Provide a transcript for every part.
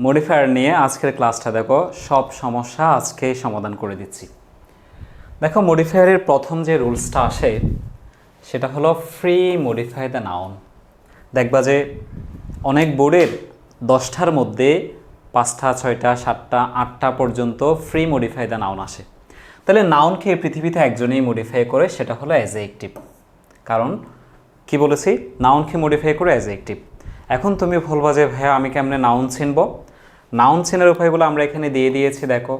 Modifier নিয়ে আজকের ক্লাসটা দেখো, সব সমস্যা আজকে সমাধান করে দিচ্ছি। দেখো, মডিফায়ারের প্রথম যে রুলসটা আসে সেটা হলো ফ্রি মডিফাই দ্য নাউন। দেখবা যে অনেক বোর্ডের 10টার মধ্যে 5টা 6টা 7টা 8টা পর্যন্ত ফ্রি মডিফাই দ্য নাউন আসে। তাহলে নাউনকে পৃথিবীতে একজনেই মডিফাই করে, সেটা হলো অ্যাজেক্টিভ। কারণ কি বলেছি, নাউনকে মডিফাই করে অ্যাজেক্টিভ। এখন তুমি বলবা যে ভাইয়া আমি কেমনে নাউন চিনব? নাউন চেনার উপায়গুলো আমরা এখানে দিয়ে দিয়েছি। দেখো,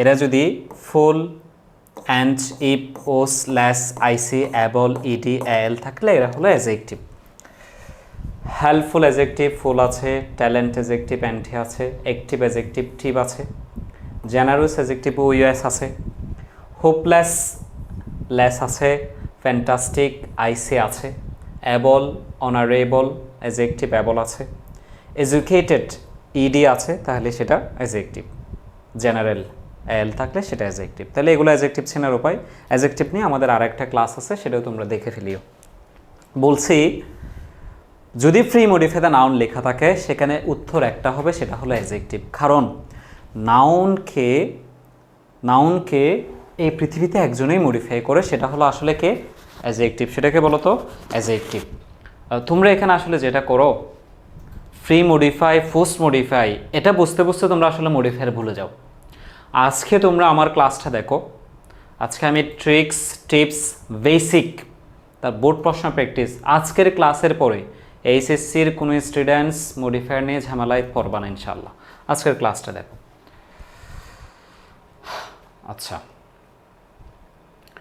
এরা যদি ফুল অ্যান্ড ইপ O slash IC able ED L থাকলে এরা হলো অ্যাজেক্টিভ। হেল্পফুল অ্যাজেক্টিভ ফুল আছে, ট্যালেন্ট অ্যাজেক্টিভ অ্যান্টি আছে, অ্যাক্টিভ অ্যাজেক্টিভ টিপ আছে, জেনারুস অ্যাজেক্টিভ ও ইউএস আছে, হোপলেস লেস আছে, ফ্যান্টাস্টিক আইসি আছে, অ্যাবল অনারেবল অ্যাজেক্টিভ অ্যাবল আছে, এডুকেটেড ইডি আছে, তাহলে সেটা অ্যাজেক্টিভ। জেনারেল এল থাকলে সেটা অ্যাজেক্টিভ। তাহলে এগুলো অ্যাজেক্টিভ চেনার উপায়। অ্যাজেক্টিভ নিয়ে আমাদের আরেকটা ক্লাস আছে, সেটাও তোমরা দেখে ফেলিও। বলছি, যদি ফ্রি মডিফাই দ্য নাউন লেখা থাকে সেখানে উত্তর একটা হবে, সেটা হলো অ্যাজেক্টিভ। কারণ নাউনকে এই পৃথিবীতে একজনেই মডিফাই করে, সেটা হলো আসলে কে? অ্যাজেক্টিভ। সেটাকে বলো তো অ্যাজেক্টিভ। তোমরা এখানে আসলে যেটা করো, ফ্রি মডিফাই পোস্ট মডিফাই এটা বুঝতে বুঝতে তোমরা আসলে মডিফায়ার ভুলে যাও। আজকে তোমরা আমার ক্লাসটা দেখো, আজকে আমি ট্রিক্স টিপস বেসিক তার বোর্ড প্রশ্ন প্র্যাকটিস আজকের ক্লাসের পরে এইচএসসির কোনো স্টুডেন্টস মডিফায়ার নিয়ে ঝামেলায় পড়বা না ইনশাল্লাহ। আজকের ক্লাসটা দেখো। আচ্ছা,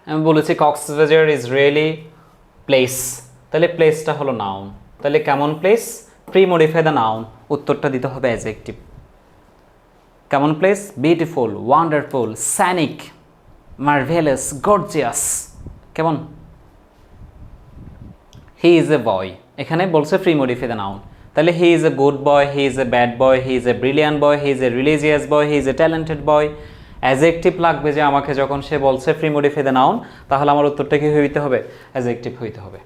আমি বলেছি কক্সবাজার ইজ রিয়েলি প্লেস, তাহলে প্লেসটা হলো নাউন। তাহলে কেমন place? Pre modify the noun, উত্তরটা দিতে হবে অ্যাজেক্টিভ। কেমন place? Beautiful, wonderful, scenic, marvellous, gorgeous. কেমন? হি ইজ এ বয়, এখানে বলছে ফ্রি মডিফাই দ্য নাউন। তাহলে he is a good boy, he is a bad boy, he is a brilliant boy, he is a religious boy, he is a talented boy. Adjective লাগবে যে আমাকে, যখন সে বলছে free modify the noun, তাহলে আমার উত্তরটা কি হইতে হবে? অ্যাজেক্টিভ হইতে হবে।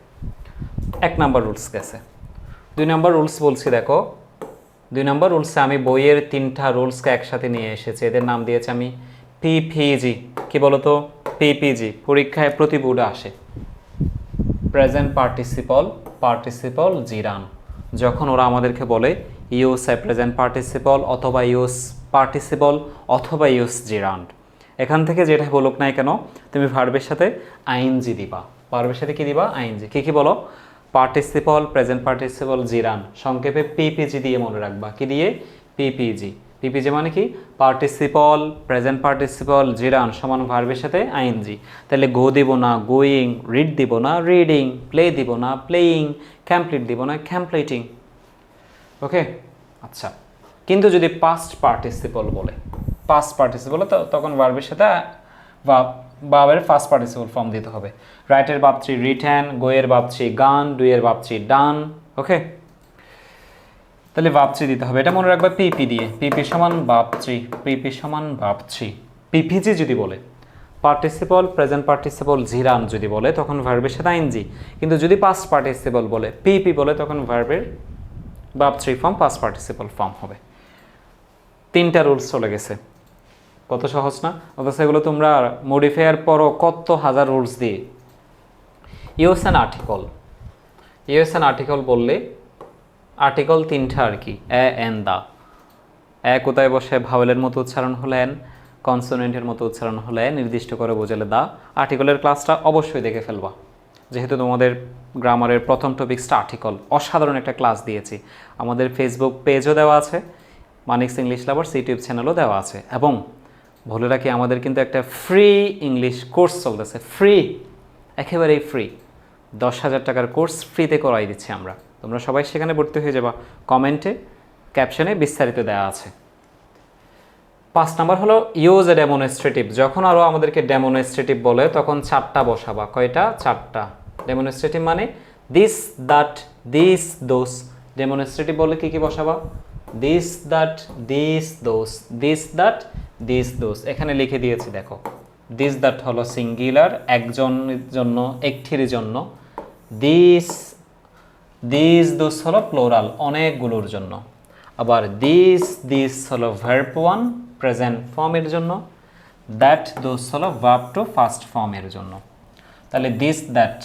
1 নম্বর রুলস গেছে। 2 নম্বর রুলস বলছি, দেখো 2 নম্বর রুলসে আমি বইয়ের 3টা রুলসকে একসাথে নিয়ে এসেছি। এদের নাম দিয়েছি আমি পিপিজি। কি বলো তো? পিপিজি পরীক্ষায় প্রতি বোর্ডে আসে। Present participle gerund. যখন ওরা আমাদেরকে বলে ইউজ এ প্রেজেন্ট পার্টিসিপল অথবা ইউজ পার্টিসিপল অথবা ইউজ জিরান্ড, এখান থেকে যেটা বলুক নাই কেন তুমি ভার্বের সাথে আইএনজি দিবা। ভার্বের সাথে কি দিবা? আইএনজি। কি বলো? পার্টিসিপল, প্রেজেন্ট পার্টিসিপল, জিরান, সংক্ষেপে পিপিজি দিয়ে মনে রাখবা। কি দিয়ে? পিপিজি। পিপিজি মানে কি? পার্টিসিপল, প্রেজেন্ট পার্টিসিপল, জিরান সমান ভার্বের সাথে আইএনজি। তাহলে গো দিব না গোয়িং, রিড দিব না রিডিং, প্লে দিব না প্লেয়িং, কমপ্লিট দিব না কমপ্লিটিং। ওকে, আচ্ছা। কিন্তু যদি পাস্ট পার্টিসিপল বলে, তখন ভার্বের সাথে ভার্বের ফার্স্ট পার্টিসিপল ফর্ম দিতে হবে। রাইটের ভার্ব 3 রিটেন, গোয়ের ভার্ব 3 গান, ডুয়ের ভার্ব 3 ডান। ওকে, তাহলে ভার্ব 3 দিতে হবে। এটা মনে রাখবে পিপি দিয়ে। পিপি সমান ভার্ব 3, পিপি সমান ভার্ব 3। পিপিজি যদি বলে, পার্টিসিপল, প্রেজেন্ট পার্টিসিপল, জিরান যদি বলে, তখন ভার্বের সাথে আইএনজি। কিন্তু যদি পাস্ট পার্টিসিপল বলে, পিপি বলে, তখন ভার্বের verb 3 form past participle form হবে। 3টা রুলস চলে গেছে। কত সহজ না? অথচ এগুলো তোমরা মডিফায়ার পরও কত হাজার রুলস দিয়ে। US an article, US an article বললে আর্টিকল 3টা আর কি, এ এন দা। এ কোথায় বসে? ভাওয়েলের মতো উচ্চারণ হলে এন, কনসোনেন্টের মতো উচ্চারণ হলে নির্দিষ্ট করে বোঝালে দা। আর্টিকলের ক্লাসটা অবশ্যই দেখে ফেলবা, যেহেতু তোমাদের গ্রামারের প্রথম টপিক্সটা আর্টিকল। অসাধারণ একটা ক্লাস দিয়েছি। আমাদের ফেসবুক পেজও দেওয়া আছে, মানিক্স ইংলিশ লাভার্স ইউটিউব চ্যানেলও দেওয়া আছে। এবং বলে রাখি, আমাদের কিন্তু একটা ফ্রি ইংলিশ কোর্স চলতেছে। ফ্রি, একেবারেই ফ্রি। 10,000 টাকার কোর্স ফ্রিতে করাই দিচ্ছি আমরা। তোমরা সবাই সেখানে ভর্তি হয়ে যাবা। কমেন্টে ক্যাপশনে বিস্তারিত দেওয়া আছে। 5 নাম্বার হলো ইউজ এ ডেমনস্ট্রেটিভ। যখন আরও আমাদেরকে ডেমনস্ট্রেটিভ বলে, তখন 4টা বসাবা। কয়টা? 4টা। ডেমনস্ট্রেটিভ মানে this, that, this, those. Demonstrative বলে কি কি বসাবা? This, that, this, those, this, that, this, those. এখানে লিখে দিয়েছি, দেখো। দিস, দ্যাট হলো সিঙ্গুলার, একজনের জন্য, একটির জন্য। দিস, দোস হলো প্লোরাল, অনেকগুলোর জন্য। আবার দিস হলো ভার্ব 1 প্রেজেন্ট ফর্মের জন্য, দ্যাট দোজ হলো ভার্ব 2 ফার্স্ট ফর্মের জন্য। তাহলে দিস দ্যাট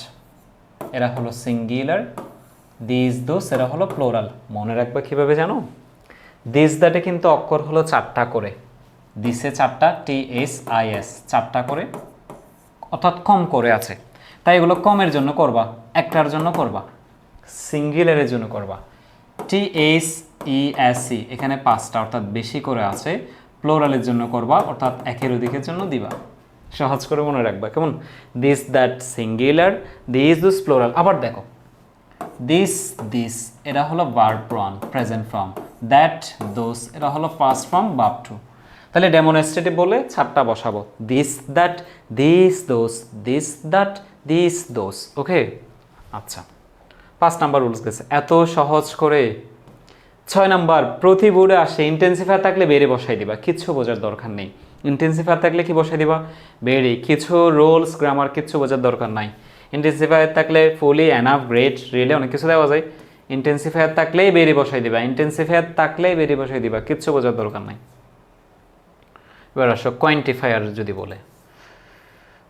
এরা হলো সিঙ্গুলার, দিস দোজ এরা হলো প্লোরাল। মনে রাখবে কিভাবে জানো? দিস দ্যাটে কিন্তু অক্ষর হলো 4টা করে, দিসে 4টা, TSIS 4টা করে, অর্থাৎ কম করে আছে, তাই এগুলো কমের জন্য করবা, একটার জন্য করবা, সিঙ্গুলারের জন্য করবা। TSESE এখানে 5টা অর্থাৎ বেশি করে আছে, প্লোরালের জন্য করবা অর্থাৎ একের অধিকের জন্য দিবা। সহজ করে মনে রাখবা কেমন? This that singular, this those plural. আবার দেখো দিস এরা হলো verb 1 present form, that those এরা হলো ফার্স্ট ফর্ম ভার্ব 2। তাহলে ডেমনস্ট্রেটিভ বলে 4টা বসাবো, this that, this those, this that, this those. Okay, আচ্ছা 5 নাম্বার রুলস গেছে। এত সহজ করে 6 নাম্বার প্রতি বোর্ডে আসে, ইন্টেন্সিফায়ার থাকলে বেড়ে বসাই দিবা, কিচ্ছু বোঝার দরকার নেই। ইন্টেন্সিফায়ার থাকলে কি বসাই দিবা? বেড়ে, কিছু রুলস গ্রামার কিচ্ছু বোঝার দরকার নাই। ইন্টেন্সিফায়ার থাকলে ফুলি এনাফ গ্রেট রিয়েলি অনেক কিছু দেওয়া যায়, ইন্টেন্সিফায়ার থাকলেই বেড়ে বসাই দিবা, ইন্টেন্সিফায়ার থাকলেই বেড়ে বসাই দিবা, কিচ্ছু বোঝার দরকার নাই। এবার আসো কোয়ান্টিফায়ার যদি বলে,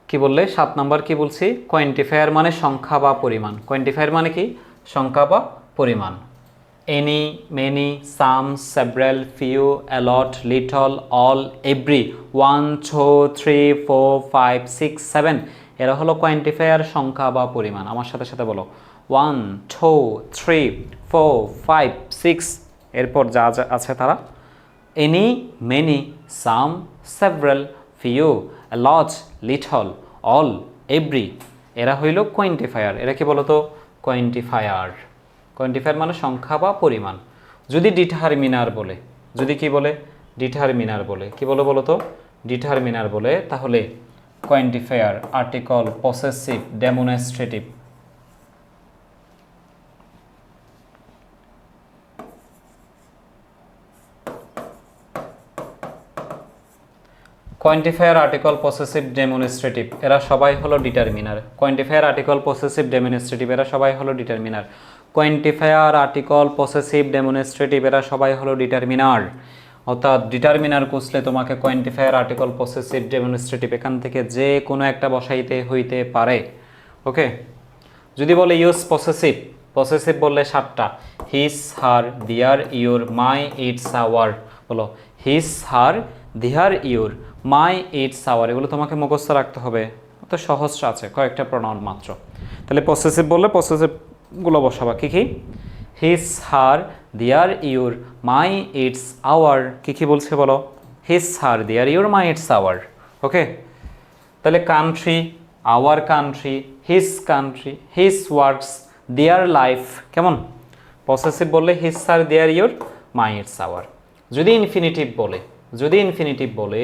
কি বললে 7 নাম্বার কি বলছি? কোয়ান্টিফায়ার মানে সংখ্যা বা পরিমাণ। কোয়ান্টিফায়ার মানে কি? সংখ্যা বা পরিমাণ। Any, many, some, several, few, a lot, little, all, every, 1 2 3 4 5 6 7 এরা হলো কোয়ান্টিফায়ার, সংখ্যা বা পরিমাণ। আমার সাথে সাথে বলো 1 2 3 4 5 6, এরপর যা যা আছে তারা any, many, some, several, few, a lot, little, all, every এরা হইল কোয়ান্টিফায়ার। এরা কি বলতো? কোয়ান্টিফায়ার। কোয়ান্টিফায়ার মানে সংখ্যা বা পরিমাণ। যদি ডিটারমিনার বলে, যদি কি বলে? ডিটারমিনার বলে, কি বলে বলো তো? ডিটারমিনার বলে, তাহলে quantifier article possessive demonstrative. Quantifier article possessive demonstrative এরা সবাই হলো determiner. Quantifier article possessive demonstrative এরা সবাই হলো determiner. Quantifier article possessive demonstrative এরা সবাই হলো ডিটারমিনার। অর্থাৎ ডিটারমিনার কষলে তোমাকে কোয়ান্টিফায়ার আর্টিকল পসেসিভ ডেমনস্ট্রেটিভ এখান থেকে যে কোনো একটা বসাইতে হইতে পারে। ওকে, যদি বলে ইউজ পসেসিভ, পসেসিভ বললে 7টা, হিস, হার, দিয়ার, ইউর, মাই, ইটস, আওয়ার। বলো হিস, হার, দিয়ার, ইউর, মাই, ইটস, আওয়ার। এগুলো তোমাকে মুখস্থ রাখতে হবে, তো সহজ আছে, কয়েকটা প্রনাউন মাত্র। তাহলে পসেসিভ বললে পসেসিভগুলো বসাবা। কি কি? হিস, হার, দিয়ার, ইউর, মাই, ইটস, আওয়ার। কি কি বলছে বলো? হিস, হার, দিয়ার, ইউর, মাই, ইটস, আওয়ার। ওকে, তাহলে country, our country, his country, his works, their life. কেমন? পসেসিভ বললে হিস, her, their, your, my, its, hour. যদি ইনফিনিটিভ বলে, যদি ইনফিনিটিভ বলে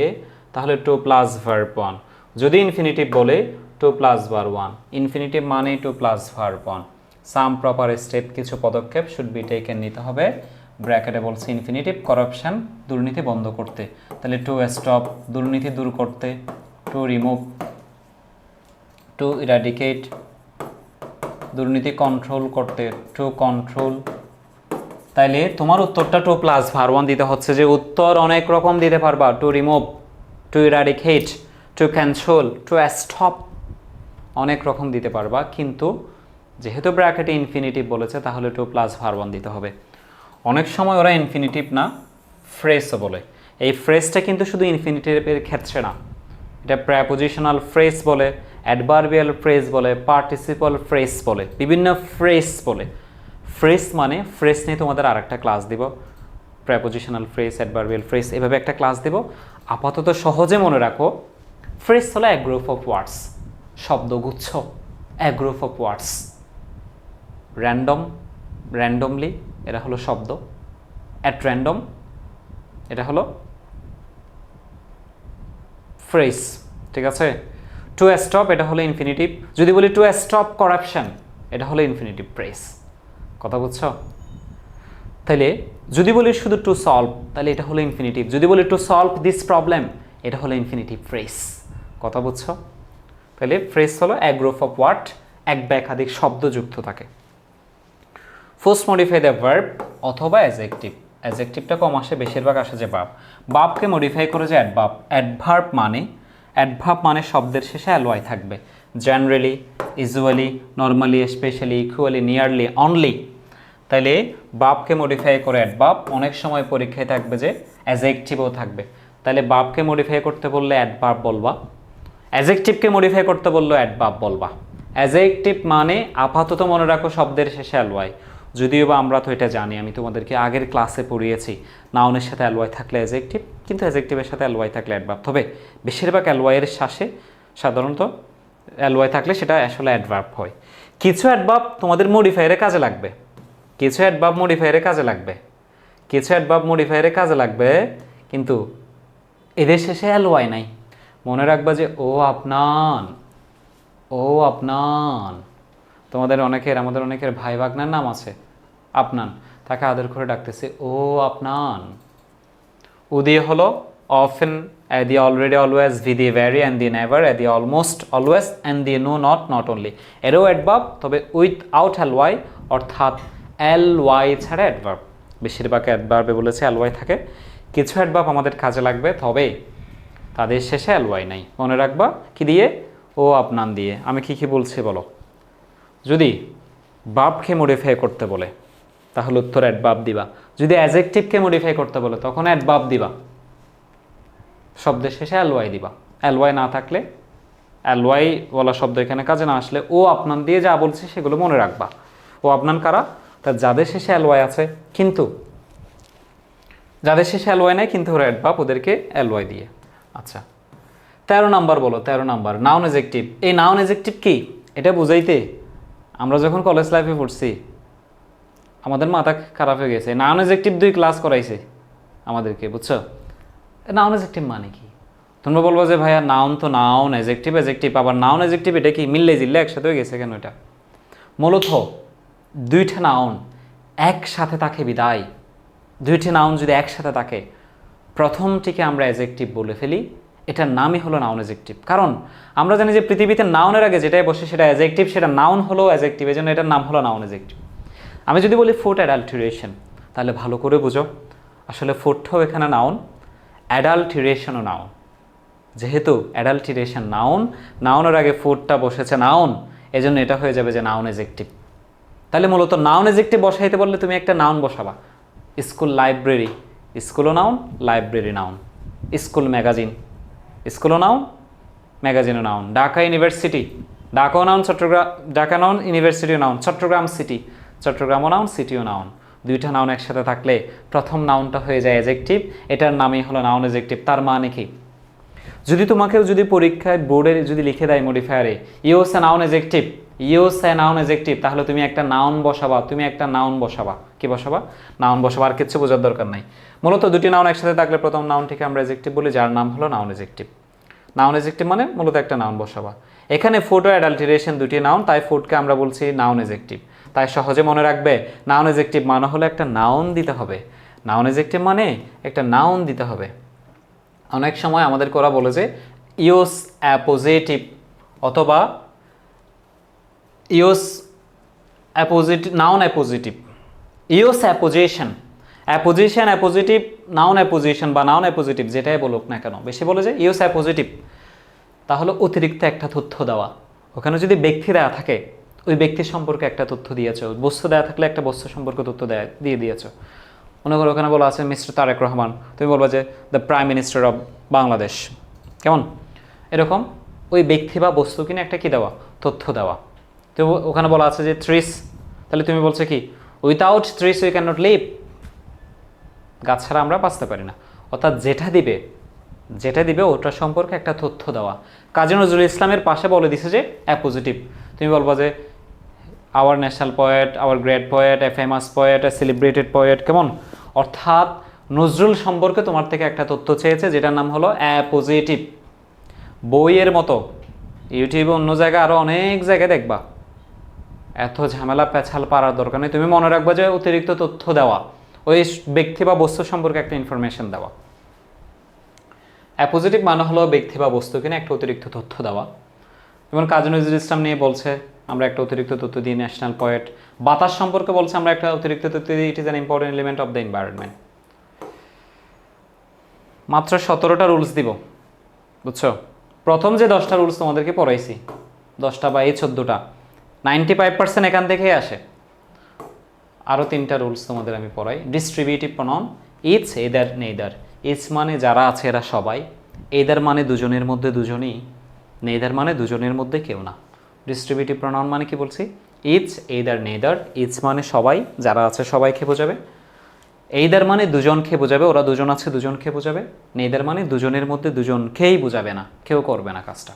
তাহলে 2 প্লাস ভার্ব 1। যদি ইনফিনিটিভ বলে 2 প্লাস ভার্ব 1। ইনফিনিটিভ মানে 2 প্লাস ভার্ব 1। সাম প্রপার স্টেপ, কিছু পদক্ষেপ শুড বি টেকেন, নিতে হবে। ব্র্যাকেটে বলছে ইনফিনিটিভ করাপশন, দুর্নীতি বন্ধ করতে। তাহলে টু স্টপ, দুর্নীতি দূর করতে। টু রিমুভ, টু ইরাডিকেট, দুর্নীতি কন্ট্রোল করতে। To control. তাইলে তোমার উত্তরটা 2 প্লাস ভার্ব 1 দিতে হচ্ছে, যে উত্তর অনেক রকম দিতে পারবা। To remove, two eradicate, to control, to stop, অনেক রকম দিতে পারবা। কিন্তু যেহেতু ব্র্যাকেটে ইনফিনিটিভ বলেছে তাহলে 2 প্লাস ভার্ব 1 দিতে হবে। অনেক সময় ওরা ইনফিনিটিভ না ফ্রেজও বলে। এই ফ্রেজটা কিন্তু শুধু ইনফিনিটিভের ক্ষেত্রে না, এটা প্রেপোজিশনাল ফ্রেজ বলে, অ্যাডভার্বিয়াল ফ্রেজ বলে, পার্টিসিপল ফ্রেজ বলে, বিভিন্ন ফ্রেজ বলে। ফ্রেজ মানে ফ্রেজ নিয়ে তোমাদের আরেকটা ক্লাস দিব, প্রেপোজিশনাল ফ্রেজ, অ্যাডভার্বিয়াল ফ্রেজ, এভাবে একটা ক্লাস দিব। আপাতত সহজে মনে রাখো, ফ্রেজ হলো এ গ্রুপ অফ ওয়ার্ডস, শব্দগুচ্ছ, a group of words. Random, randomly, এটা হলো শব্দ। অ্যাট র্যান্ডম, এটা হলো ফ্রেজ। ঠিক আছে? টু স্টপ, এটা হলো ইনফিনিটিভ। যদি বলি টু স্টপ করাপশন, এটা হলো ইনফিনিটিভ ফ্রেজ। কথা বুঝছো? তাহলে যদি বলি শুধু টু সলভ, তাহলে এটা হলো ইনফিনিটিভ। যদি বলি টু সলভ দিস প্রবলেম, এটা হলো ইনফিনিটিভ ফ্রেজ। কথা বুঝছো? তাহলে ফ্রেজ হলো এ গ্রুপ অফ ওয়ার্ড, এক বা একাধিক শব্দ যুক্ত থাকে। ফার্স্ট মডিফাই দ্য ভার্ব অথবা অ্যাডজেক্টিভ। অ্যাডজেক্টিভটা কম আসে, বেশিরভাগ আসে যে ভার্ব। ভার্বকে মডিফাই করে যে অ্যাডভার্ব। অ্যাডভার্ব মানে শব্দের শেষে অ্যালওয়াই থাকবে। Generally, usually, normally, specially, equally, nearly, only. তাইলে ভার্বকে মডিফাই করে অ্যাডভার্ব। অনেক সময় পরীক্ষায় থাকবে যে অ্যাডজেক্টিভও থাকবে। তাহলে ভার্বকে মডিফাই করতে বললে অ্যাডভার্ব বলবা, অ্যাডজেক্টিভকে মডিফাই করতে বললে অ্যাডভার্ব বলবা। অ্যাডজেক্টিভ মানে আপাতত মনে রাখো শব্দের শেষে অ্যালওয়াই। যদিও বা আমরা তো এটা জানি, আমি তোমাদেরকে আগের ক্লাসে পড়িয়েছি নাউনের সাথে অ্যালওয়াই থাকলে অ্যাডজেক্টিভ, কিন্তু অ্যাডজেক্টিভের সাথে অ্যালওয়াই থাকলে অ্যাডভার্ব। তবে বেশিরভাগ অ্যালওয়াইয়ের শ্বাসে সাধারণত অ্যালওয়াই থাকলে সেটা আসলে অ্যাডভার্ব হয়। কিছু অ্যাডভার্ব তোমাদের মডিফায়ারে কাজে লাগবে, কিছু অ্যাডভার্ব মডিফায়ারে কাজে লাগবে, কিছু অ্যাডভার্ব মডিফায়ারে কাজে লাগবে, কিন্তু এদের শেষে অ্যালওয়াই নাই। মনে রাখবা যে ও আপনান, ও আপনান। তোমাদের অনেকের, আমাদের অনেকের ভাই ভাগনার নাম আছে আপনান, তাকে আদর করে ডাকতেছে ও আপনান। ও দিয়ে হলো অফেন, এ দিয়ে অলরেডি, অলওয়েজ, ভি দিয়ে ভ্যারি, অ্যান্ড দিয়ে নেভার, এ দিয়ে অলমোস্ট, অলওয়েজ, অ্যান্ড দিয়ে নো, নট, নট অনলি। এরও অ্যাডভার্ব, তবে উইথআউট অ্যালওয়াই, অর্থাৎ এলওয়াই ছাড়া অ্যাডভার্ব। বেশিরভাগ অ্যাডভার্বে বলেছে অ্যালওয়াই থাকে। কিছু অ্যাডভার্ব আমাদের কাজে লাগবে, তবে তাদের শেষে অ্যালওয়াই নাই। মনে রাখবা কি দিয়ে? ও আপনান দিয়ে। আমি কি কি বলছি বলো। যদি ভার্বকে মডিফাই করতে বলে তাহলে উত্তর অ্যাডভার্ব দিবা। যদি অ্যাডজেক্টিভকে মডিফাই করতে বলে তখন অ্যাডভার্ব দিবা, শব্দের শেষে অ্যালওয়াই দিবা। অ্যালওয়াই না থাকলে, অ্যালওয়াই বলা শব্দ এখানে কাজে না আসলে ও আপনান দিয়ে যা বলছি সেগুলো মনে রাখবা। ও আপনান কারা? তা যাদের শেষে অ্যালওয়াই আছে, কিন্তু যাদের শেষে অ্যালওয়াই নাই কিন্তু ওরা অ্যাডভার্ব, ওদেরকে অ্যালওয়াই দিয়ে। আচ্ছা, 13 নাম্বার বলো। 13 নাম্বার নাউন অ্যাডজেক্টিভ। এই নাউন অ্যাডজেক্টিভ কি এটা বুঝাইতে আমরা যখন কলেজ লাইফে পড়ছি আমাদের মাথা খারাপ হয়ে গেছে। নাউন অ্যাডজেক্টিভ 2 ক্লাস করাইছে আমাদেরকে, বুঝছো? নাউন অ্যাডজেক্টিভ মানে কি? তোমরা বলবো যে ভাইয়া নাউন তো নাউন, অ্যাডজেক্টিভ অ্যাডজেক্টিভ, আবার নাউন অ্যাডজেক্টিভ এটা কি মিললে জিললে একসাথে হয়ে গেছে কেন? এটা মূলত দুইটা নাউন একসাথে থাকে বিদায়, দুইটি নাউন যদি একসাথে থাকে প্রথমটিকে আমরা অ্যাডজেক্টিভ বলে ফেলি, এটার নামই হলো নাউন অ্যাডজেক্টিভ। কারণ আমরা জানি যে পৃথিবীতে নাউনের আগে যেটাই বসে সেটা অ্যাডজেক্টিভ, সেটা নাউন হলো অ্যাডজেক্টিভ, এই জন্য এটার নাম হলো নাউন অ্যাডজেক্টিভ। আমি যদি বলি ফুড অ্যাডাল্টারেশন, তাহলে ভালো করে বুঝো আসলে ফুডটাও এখানে নাউন, অ্যাডাল্টারেশনও নাউন। যেহেতু অ্যাডাল্টারেশন নাউন, নাউনের আগে ফুডটা বসেছে নাউন, এজন্য এটা হয়ে যাবে যে নাউন অ্যাডজেক্টিভ। তাহলে মূলত নাউন অ্যাডজেক্টিভ বসাইতে বললে তুমি একটা নাউন বসাবা। স্কুল লাইব্রেরি, স্কুলও noun, library noun. School magazine, স্কুলও নাউন, ম্যাগাজিনও নাউন। ঢাকা ইউনিভার্সিটি, ঢাকাও নাউন, চট্টগ্রাম, ঢাকা নাউন, ইউনিভার্সিটিও নাউন। চট্টগ্রাম সিটি, চট্টগ্রামও নাউন, সিটিও নাউন। দুইটা নাউন একসাথে থাকলে প্রথম নাউনটা হয়ে যায় অ্যাডজেক্টিভ, এটার নামই হলো নাউন অ্যাডজেক্টিভ। তার মানে কি? যদি তোমাকেও যদি পরীক্ষায় বোর্ডে যদি লিখে দেয় মডিফায়ারে use a noun adjective, use a noun adjective, তাহলে তুমি একটা নাউন বসাবা, তুমি একটা নাউন বসাবা। কি বসাবা? নাউন বসাবা, আর কিছু বোঝার দরকার নাই। মূলত দুটি নাউন একসাথে থাকলে প্রথম নাউনটিকে আমরা অ্যাডজেক্টিভ বলি, যার নাম হলো নাউন অ্যাডজেক্টিভ। নাউন অ্যাডজেক্টিভ মানে মূলত একটা নাউন বসাবা। এখানে ফুড ও অ্যাডাল্টারেশন দুটি নাউন, তাই ফুডকে আমরা বলছি নাউন অ্যাডজেক্টিভ। তাই সহজে মনে রাখবে নাউন অ্যাডজেক্টিভ মানে হলো একটা নাউন দিতে হবে। নাউন অ্যাডজেক্টিভ মানে একটা নাউন দিতে হবে। অনেক সময় আমাদের ওরা বলে যে ইউজ অ্যাপোজিটিভ অথবা use appositive, noun appositive, use apposition, apposition, appositive, noun apposition বা নাউন অ্যাপোজিটিভ যেটাই বলুক না কেন, বেশি বলে যে ইউজ অ্যাপোজিটিভ, তাহলে অতিরিক্ত একটা তথ্য দেওয়া। ওখানে যদি ব্যক্তি দেওয়া থাকে ওই ব্যক্তির সম্পর্কে একটা তথ্য দিয়েছ, বস্তু দেওয়া থাকলে একটা বস্তু সম্পর্কে তথ্য দিয়ে দিয়েছ। মনে করো ওখানে বলা আছে মিস্টার তারেক রহমান, তুমি বলবা যে the prime minister of Bangladesh, কেমন? এরকম ওই ব্যক্তি বা বস্তু কিনে একটা কি দেওয়া, তথ্য দেওয়া। তো ওখানে বলা আছে যে ট্রিস, তাহলে তুমি বলছো কি without trees we can not live, গাছ ছাড়া আমরা বাঁচতে পারি না। অর্থাৎ যেটা দিবে ওটার সম্পর্কে একটা তথ্য দেওয়া। কাজী নজরুল ইসলামের পাশে বলে দিছে যে অ্যাপোজিটিভ, তুমি বলবা যে our national poet, hour great poet, a famous poet, A celebrated poet, কেমন? অর্থাৎ নজরুল সম্পর্কে তোমার থেকে একটা তথ্য চেয়েছে যেটার নাম হলো অ্যাপোজিটিভ। বইয়ের মতো ইউটিউবে অন্য জায়গায় আরও অনেক জায়গায় দেখবা, এত ঝামেলা পেছাল পারার দরকার নেই। তুমি মনে রাখবা যে অতিরিক্ত তথ্য দেওয়া, ওই ব্যক্তি বা বস্তু সম্পর্কে একটা ইনফরমেশন দেওয়া। অ্যাপোজিটিভ মানে হলো ব্যক্তি বা বস্তু কিনে একটা অতিরিক্ত তথ্য দেওয়া। যেমন কাজী নজরুল ইসলাম নিয়ে বলছে আমরা একটা অতিরিক্ত তথ্য দিই, ন্যাশনাল পোয়েট। বাতাস সম্পর্কে বলছে আমরা একটা অতিরিক্ত তথ্য দিই, it is an important element of the environment. মাত্র 17টা রুলস দিব, বুঝছো? প্রথম যে 10টা রুলস তোমাদেরকে পড়াইছি, 10টা বা এই 14টা, 95% এখান থেকেই আসে। আরও 3টা রুলস তোমাদের আমি পড়াই। Distributive pronoun, each, either, neither. Each মানে যারা আছে এরা সবাই, এদার মানে দুজনের মধ্যে দুজনই, নেইদার মানে দুজনের মধ্যে কেউ না। ডিস্ট্রিবিউটিভ প্রনাউন মানে কি বলছি? It's, either, neither. ইটস মানে সবাই, যারা আছে সবাইকে বোঝাবে। এইদার মানে দুজনকে বোঝাবে, ওরা দুজন আছে দুজনকে বোঝাবে। নেইদার মানে দুজনের মধ্যে দুজনকেই বোঝাবে না, কেউ করবে না কাজটা।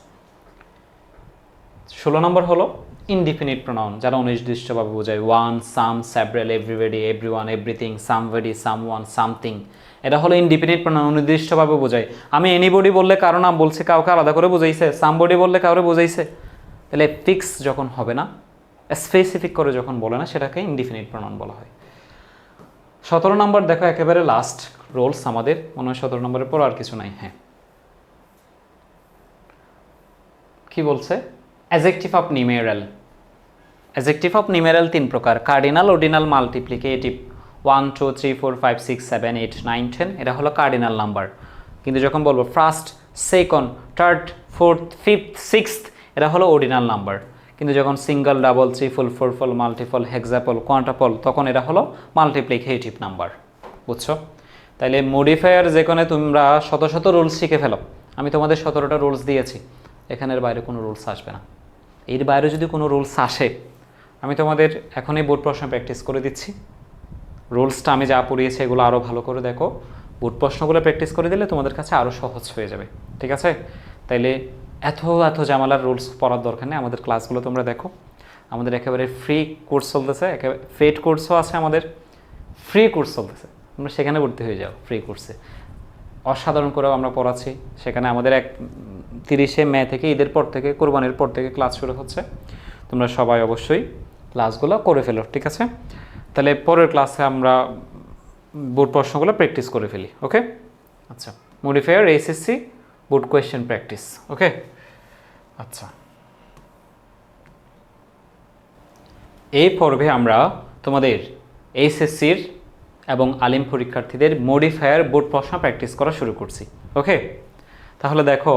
16 নম্বর হলো ইনডিফিনিট প্রনাউন, যারা অনির্দিষ্টভাবে বোঝায়। One, some, several, everybody, everyone, everything, somebody, someone, something. এটা হলো ইনডিফিনিট প্রনাউন, অনির্দিষ্টভাবে বোঝায়। আমি এনিবডি বললে কারো নাম বলছি, কাউকে আলাদা করে বোঝাইছে। সামবডি বললে কাউরে বোঝাইছে। তাহলে ফিক্স যখন হবে না, স্পেসিফিক করে যখন বলে না, সেটাকে ইনডিফিনিট প্রনাউন বলা হয়। 17 নম্বর দেখো, একেবারে লাস্ট রোলস আমাদের, মনে হয় 17 নম্বরের পর আর কিছু নাই। হ্যাঁ, কি বলছে? Adjective of numeral. Adjective of numeral 3 প্রকার: কার্ডিনাল, অর্ডিনাল, মাল্টিপ্লিকেটিভ। 1 2 3 4 5 6 7 8 9 10, এটা হলো কার্ডিনাল নাম্বার। কিন্তু যখন বলবো first, second, third, fourth, fifth, sixth, এটা হলো অর্ডিনাল নাম্বার। কিন্তু যখন সিঙ্গল, ডাবল, ট্রিপল, ফোরফল, মাল্টিপল, হেক্সাপল, কোয়ান্টাপল, তখন এটা হলো মাল্টিপ্লিকেটিভ নাম্বার। বুঝছো? তাইলে মডিফায়ার যেখানে তোমরা শত শত রুলস শিখে ফেলো, আমি তোমাদের 17টা রুলস দিয়েছি, এখানের বাইরে কোনো রুলস আসবে না। এর বাইরে যদি কোনো রুলস আসে, আমি তোমাদের এখনই বোর্ড প্রশ্ন প্র্যাকটিস করে দিচ্ছি। রুলসটা আমি যা পড়িয়েছি এগুলো আরও ভালো করে দেখো, বোর্ড প্রশ্নগুলো প্র্যাকটিস করে দিলে তোমাদের কাছে আরও সহজ হয়ে যাবে। ঠিক আছে? তাইলে এত ঝামেলার রুলস পড়ার দরকার নেই, আমাদের ক্লাসগুলো তোমরা দেখো। আমাদের একেবারে ফ্রি কোর্স চলতেছে, একেবারে পেইড কোর্সও আছে, আমাদের ফ্রি কোর্স চলতেছে, তোমরা সেখানে ভর্তি হয়ে যাও। ফ্রি কোর্সে অসাধারণ করেও আমরা পড়াচ্ছি। সেখানে আমাদের 30শে মে থেকে, ঈদের পর থেকে, কোরবানির পর থেকে ক্লাস শুরু হচ্ছে। তোমরা সবাই অবশ্যই ক্লাসগুলো করে ফেলো। ঠিক আছে? তাহলে পরের ক্লাসে আমরা বোর্ড প্রশ্নগুলো প্র্যাকটিস করে ফেলি। ওকে? আচ্ছা, modifier SSC board question practice. Okay? আচ্ছা, এই পর্বে আমরা তোমাদের এইচএসসির এবং আলিম পরীক্ষার্থীদের মডিফায়ার বোর্ড প্রশ্ন প্র্যাকটিস করা শুরু করছি। ওকে? তাহলে দেখো,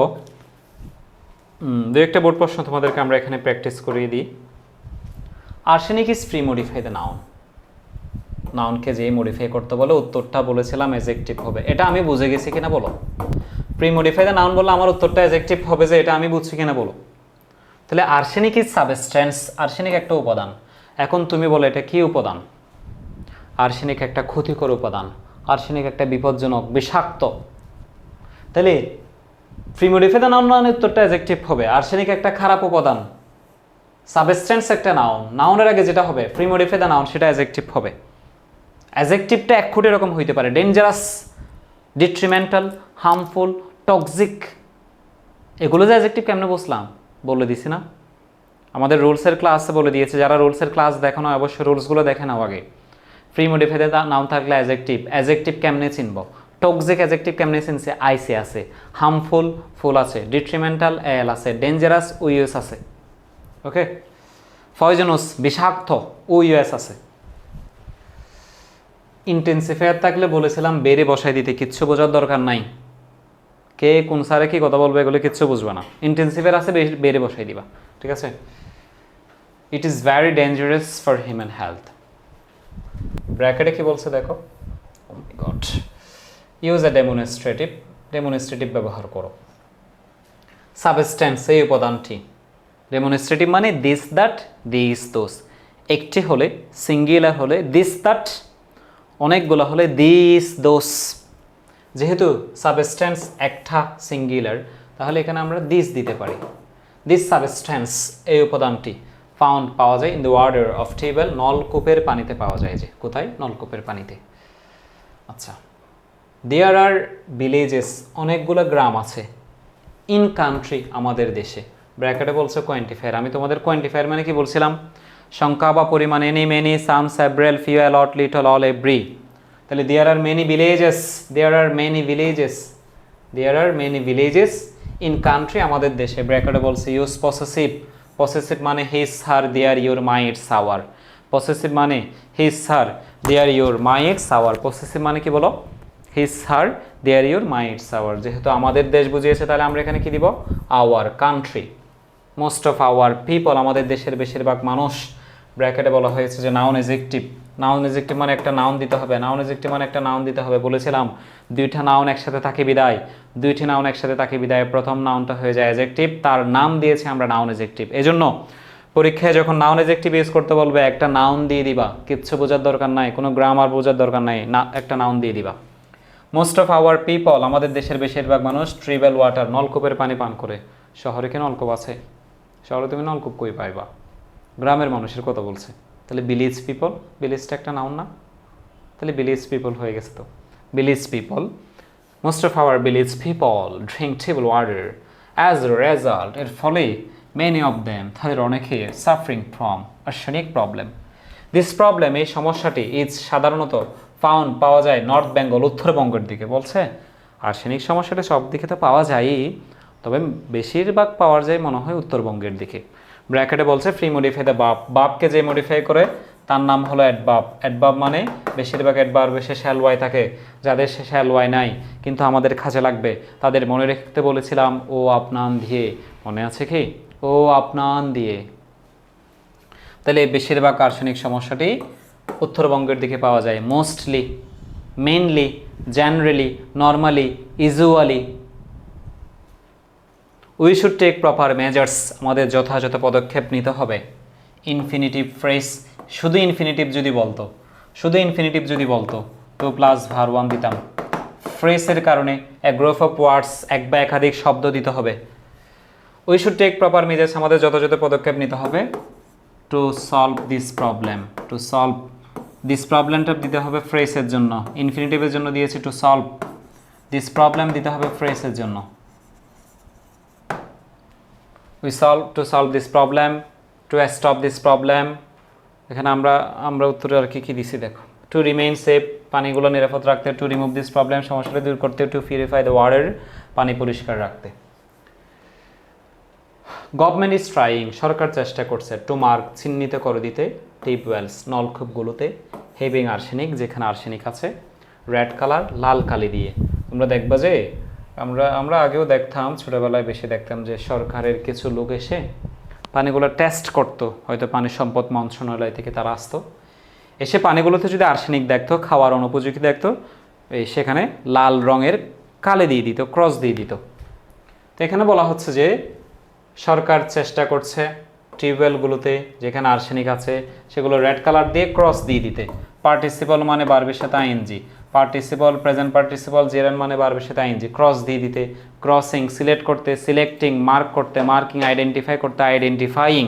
দু একটা বোর্ড প্রশ্ন তোমাদেরকে আমরা এখানে প্র্যাকটিস করিয়ে দিই। Arsenic is pre modify the noun. নাউনকে যেই মডিফাই করতে বলে, উত্তরটা বলেছিলাম অ্যাজেক্টিভ হবে। এটা আমি বুঝে গেছি কিনা বলো? প্রি মডিফাই দ্য নাউন বললে আমার উত্তরটা অ্যাজেক্টিভ হবে, যে এটা আমি বুঝছি কিনা বলো? তাহলে আর্সেনিক ইজ সাবস্টেন্স, আর্সেনিক একটা উপাদান। এখন তুমি বলো এটা কি উপাদান? আর্সেনিক একটা ক্ষতিকর উপাদান, আর্সেনিক একটা বিপজ্জনক, বিষাক্ত। তাহলে প্রি মডিফাই দ্য নাউন মানে উত্তরটা অ্যাজেক্টিভ হবে। আর্সেনিক একটা খারাপ উপাদান, সাবস্টেন্স একটা নাউন, নাউনের আগে যেটা হবে প্রি মডিফাই দ্য নাউন, সেটা অ্যাজেক্টিভ হবে। অ্যাজেক্টিভটা এক কোটি রকম হইতে পারে: ডেঞ্জারাস, ডিট্রিমেন্টাল, হার্মফুল, টক্সিক। এগুলো যে অ্যাজেক্টিভ কেমনে বুঝলাম? বলে দিছি না, আমাদের রুলসের ক্লাসে বলে দিয়েছে। যারা রুলসের ক্লাস দেখো না, অবশ্যই রুলসগুলো দেখে নাও আগে। প্রি মডিফাই দ্য নাউন থাকলে অ্যাজেক্টিভ, অ্যাজেক্টিভ কেমনে চিনব? টক্সিক অ্যাজেক্টিভ কেমনে চিনছে? আইসি আছে, হার্মফুল ফুল আছে, ডিট্রিমেন্টাল এল আছে, ডেঞ্জারাস উইএস আছে। ওকে? পয়জনাস বিষাক্ত ওইএস আছে। ইন্টেন্সিফায়ার থাকলে বলেছিলাম বেড়ে বসাই দিতে, কিচ্ছু বোঝার দরকার নাই। কে কোন স্যারে কি কথা বলবে এগুলো কিচ্ছু বুঝবে না। ইন্টেন্সিফায়ার আছে, বেড়ে বসাই দিবা। ঠিক আছে? It is very dangerous for human health. ব্র্যাকেটে কি বলছে দেখো, oh my God, use a demonstrative, demonstrative ব্যবহার করো। সাবস্টেন্স এই উপাদানটি, ডেমনস্ট্রেটিভ মানে দিস দ্যাট, দিস দোস। একটি হলে, সিঙ্গুলার হলে দিস দ্যাট, অনেকগুলো হলে দিস দোস। যেহেতু সাবস্টেন্স একটা সিঙ্গুলার, তাহলে এখানে আমরা দিস দিতে পারি। দিস সাবস্টেন্স এই উপাদানটি ফাউন্ড পাওয়া যায় in the water of table, নলকূপের পানিতে পাওয়া যায়। যে কোথায়? নলকূপের পানিতে। আচ্ছা, দেয়ার আর ভিলেজেস, অনেকগুলো গ্রাম আছে। ইন কান্ট্রি, আমাদের দেশে। ব্র্যাকেটে বলছে কোয়ান্টিফায়ার। আমি তোমাদের কোয়ান্টিফায়ার মানে কি বলছিলাম? সংখ্যা বা পরিমাণ, any, many, some, several, few, a lot, little, all, every. তাহলে there are many villages, there are many villages, there are many villages in country, আমাদের দেশে। ব্র্যাকেটে বলছে ইউজ পসেসিভ, পসেসিভ মানে his, her, their, your, my, its, our. Possessive মানে his, her, their, your, my, its, our. Possessive মানে কি বলো? His her their your my its our, যেহেতু আমাদের দেশ বুঝিয়েছে তাহলে আমরা এখানে কি দিব, our country. Most of our people, আমাদের দেশের বেশিরভাগ মানুষ। ব্র্যাকেটে বলা হয়েছে যে নাউন এজেক্টিভ, নাউন এজেক্টিভ মানে একটা নাউন দিতে হবে, নাউন এজেক্টিভ মানে একটা নাউন দিতে হবে। বলেছিলাম দুইটা নাউন একসাথে থাকে বিদায়, দুইটি নাউন একসাথে থাকে বিদায় প্রথম নাউনটা হয়ে যায় এজেক্টিভ, তার নাম দিয়েছি আমরা নাউন এজেক্টিভ। এজন্য পরীক্ষায় যখন নাউন এজেক্টিভ ইউজ করতে বলবে একটা নাউন দিয়ে দিবা, কিচ্ছু বোঝার দরকার নাই, কোনো গ্রামার বোঝার দরকার নাই, না একটা নাউন দিয়ে দিবা। মোস্ট অফ আওয়ার পিপল, আমাদের দেশের বেশিরভাগ মানুষ ট্রিবেল ওয়াটার, নলকূপের পানি পান করে। শহরে কি নলকূপ আছে? শহরে তুমি নলকূপ কই পাইবা? গ্রামের মানুষের কথা বলছে। তাহলে ভিলেজ পিপল, ভিলেজটা একটা নাউন না? তাহলে ভিলেজ পিপল হয়ে গেছে তো। Village people, most of our village people drink table water as a result, এর ফলে মেনি অফ দেম, তাদের অনেকে suffering from arsenic problem. This problem, এই সমস্যাটি ইজ সাধারণত ফাউন্ড, পাওয়া যায় নর্থ বেঙ্গল, উত্তরবঙ্গের দিকে। বলছে আর্সেনিক সমস্যাটা সব দিকে তো পাওয়া যায়ই, তবে বেশিরভাগ পাওয়া যায় মনে হয় উত্তরবঙ্গের দিকে। ব্র্যাকেটে বলছে ফ্রি মডিফাই দ্য বাপ, বাপকে যে মডিফাই করে তার নাম হলো অ্যাডভার্ব। অ্যাডভার্ব মানে বেশিরভাগ অ্যাডভার্বে শেষে ওয়াই থাকে, যাদের শেষে ওয়াই নাই কিন্তু আমাদের কাজে লাগবে তাদের মনে রাখতে বলেছিলাম ও আপনান দিয়ে, মনে আছে কি? ও আপনান দিয়ে। তাহলে বেশিরভাগ আর্সেনিক সমস্যাটি উত্তরবঙ্গের দিকে পাওয়া যায়। Mostly, mainly, generally, normally, usually. We should take proper measures, আমাদের যথাযথ পদক্ষেপ নিতে হবে। ইনফিনিটিভ ফ্রেজ, শুধু ইনফিনিটিভ যদি বলতো, শুধু ইনফিনিটিভ যদি বলতো টু প্লাস ভার ওয়ান দিতাম। ফ্রেজের কারণে এ গ্রুপ অফ ওয়ার্ডস, এক বা একাধিক শব্দ দিতে হবে। We should take proper measures, আমাদের যথাযথ পদক্ষেপ নিতে হবে to solve this problem. To solve this প্রবলেমটা দিতে হবে ফ্রেজের জন্য, ইনফিনিটিভের জন্য দিয়েছি টু সলভ, দিস প্রবলেম দিতে হবে ফ্রেজের জন্য। We solve to solve this problem, to stop this problem. এখানে আমরা উত্তরে আর কি দিছি দেখো। টু রিমেইন সেফ, পানিগুলো নিরাপদ রাখতে। টু রিমুভ দিস প্রবলেম, সমস্যাটা দূর করতে। টু পিউরিফাই দ্য ওয়াটার, পানি পরিষ্কার রাখতে। গভর্নমেন্ট ইজ ট্রাইং, সরকার চেষ্টা করছে। টু মার্ক, চিহ্নিত করে দিতে। টিউবওয়েলস, নলকূপগুলোতে। হেভিং আর্সেনিক, যেখানে আর্সেনিক আছে। রেড কালার, লাল কালি দিয়ে। তোমরা দেখবা যে আমরা আগেও দেখতাম, ছোটোবেলায় বেশি দেখতাম যে সরকারের কিছু লোক এসে পানিগুলো টেস্ট করতো, হয়তো পানি সম্পদ মন্ত্রণালয় থেকে তারা আসতো, এসে পানিগুলোতে যদি আর্সেনিক দেখতো, খাওয়ার অনুপযোগী দেখতো, সেখানে লাল রঙের কালি দিয়ে দিত, ক্রস দিয়ে দিত। তো এখানে বলা হচ্ছে যে সরকার চেষ্টা করছে টিউবওয়েলগুলোতে যেখানে আর্সেনিক আছে সেগুলো রেড কালার দিয়ে ক্রস দিয়ে দিতে। পার্টিসিপল মানে ভার্বের সাথে I N G, participle, present participle, gerund মানে ভার্বের সাথে আইএনজি, ক্রস দিয়ে দিতে। ক্রসিং, সিলেক্ট করতে, সিলেক্টিং, মার্ক করতে, মার্কিং, আইডেন্টিফাই করতে, আইডেন্টিফাইং,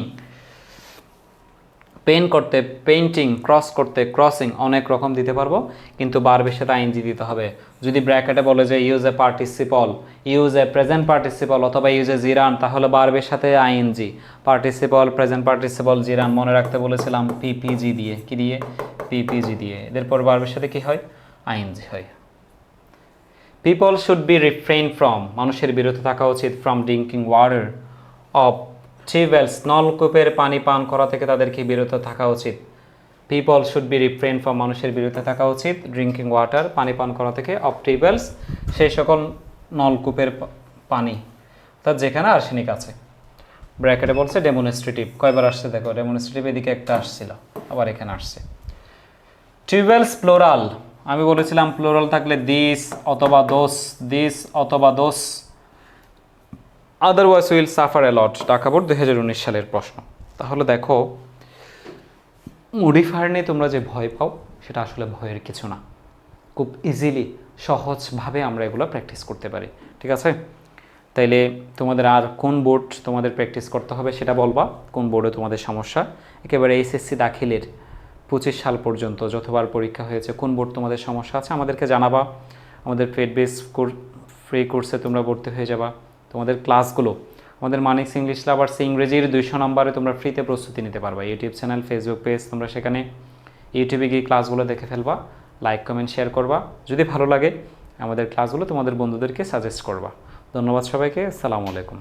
পেন করতে, পেইন্টিং, ক্রস করতে, ক্রসিং, অনেক রকম দিতে পারবো, কিন্তু ভার্বের সাথে আইএনজি দিতে হবে। যদি ব্র্যাকেটে বলে যে use a participle, use a present participle অথবা ইউজ এ জিরান, তাহলে ভার্বের সাথে আইএনজি। পার্টিসিপল, প্রেজেন্ট পার্টিসিপল, জিরান মনে রাখতে বলেছিলাম পিপিজি দিয়ে। কি দিয়ে? পিপিজি দিয়ে। এরপর ভার্বের সাথে কি হয়? আইএনজি হয়। People should be refrain from, মানুষের বিরত থাকা উচিত, from drinking water of tube wells, নলকূপের পানি পান করা থেকে তাদেরকে বিরত থাকা উচিত। People should be refrain from, মানুষের বিরত থাকা উচিত, ড্রিঙ্কিং ওয়াটার, পানি পান করা থেকে, অফ টিউবওয়েলস, সেই সকল নলকূপের পানি, অর্থাৎ যেখানে আর্সেনিক আছে। ব্র্যাকেটে বলছে ডেমনস্ট্রেটিভ, কয়বার আসছে দেখো, ডেমনস্ট্রেটিভ এদিকে একটা আসছিল, আবার এখানে আসছে। টিউবওয়েলস প্লোরাল, আমি বলেছিলাম প্লোরাল থাকলে দিস অথবা দোস, দিস অথবা those, otherwise will suffer a lot. Dhaka board 2019 সালের প্রশ্ন। তাহলে দেখো মডিফায়ার নিয়ে তোমরা যে ভয় পাও সেটা আসলে ভয়ের কিছু না, খুব ইজিলি, সহজভাবে আমরা এগুলো প্র্যাকটিস করতে পারি। ঠিক আছে? তাইলে তোমাদের আর কোন বোর্ড তোমাদের প্র্যাকটিস করতে হবে সেটা বলবা, কোন বোর্ডে তোমাদের সমস্যা। একেবারে এইচএসসি দাখিলের 25 সাল পর্যন্ত যতবার পরীক্ষা হয়েছে কোন বোর্ড তোমাদের সমস্যা আছে আমাদেরকে জানাবা। আমাদের পেড বেস ফ্রি কোর্সে তোমরা ভর্তি হয়ে যাবা। তোমাদের ক্লাসগুলো আমাদের মানিক্স ইংলিশ লাভার্স ইংরেজির 200 নম্বরে তোমরা ফ্রিতে প্রস্তুতি নিতে পারবা। ইউটিউব চ্যানেল, ফেসবুক পেজ, তোমরা সেখানে ইউটিউবে গিয়ে ক্লাসগুলো দেখে ফেলবা, লাইক, কমেন্ট, শেয়ার করবা। যদি ভালো লাগে আমাদের ক্লাসগুলো তোমাদের বন্ধুদেরকে সাজেস্ট করবা। ধন্যবাদ সবাইকে, আসসালামু আলাইকুম।